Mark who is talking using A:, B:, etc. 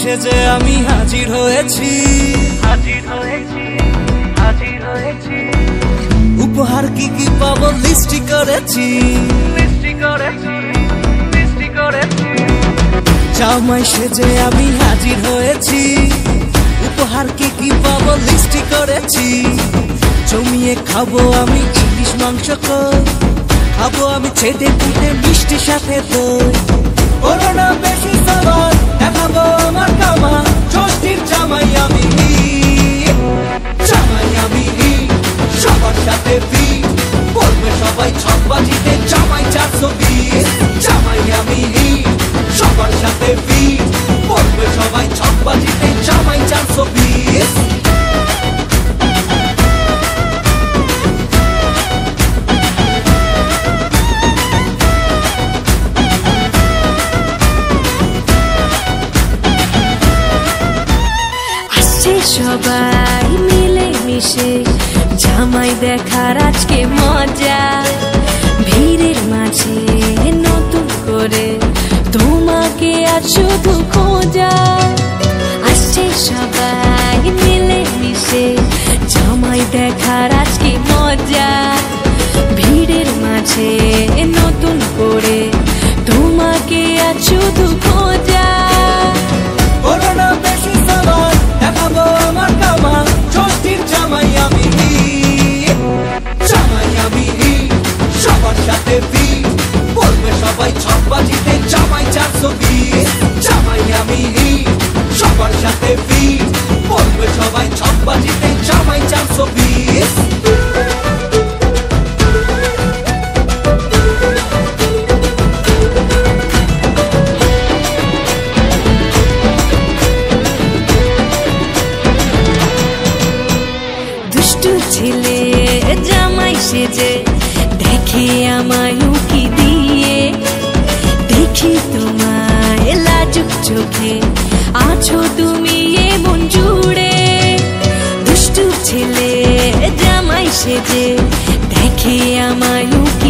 A: সেজে আমি হাজির হয়েছি, উপহার কি কি পাবো লিস্টি করেছি, জামাই সেজে আমি হাজির হয়েছি, উপহার কি কি পাবো লিস্টি করেছি। জমিয়ে খাবো আমি ইলিশ মাংস, খাবো আমি ছেটে পুটে মিষ্টি সাথে দই। করোনা বেশি সাবার দেখাবো আমার কামা, ষষ্ঠীর জামাই আমি, জামাই আমি সবার সাথে ফিট, বলবে সবাই ছকবাজিতে জামাই 420। জামাই আমি সবার সাথে ফিট, বলবে সবাই ছকবাজিতে জামাই 420।
B: সবাই মিলে মিশে জামাই দেখার আজকে মজা, ভিড়ের মাঝে নতুন করে তোমাকে আজ শুধু খোঁজা। আসছে সবাই মিলে মিশে জামাই দেখার আজকে মজা, ভিড়ের মাঝে নতুন করে তোমাকে আজ শুধু খোঁজা।
A: করোনা বেশি সাবার দেখাবো আমার কামা, ষষ্ঠীর জামাই আমি, জামাই আমি সবার সাথে ফিট, বলবে সবাই ছকবাজিতে জামাই 420। জামাই আমি সবার সাথে ফিট, বলবে সবাই ছকবাজিতে জামাই 420।
B: ছেলে জামাই সেজে দেখে আমায় উকি দিয়ে, দেখি তোমায় লাজুক চোখে আছো তুমি এমন জুড়ে। দুষ্টু ছেলে জামাই সেজে দেখে আমায় উকি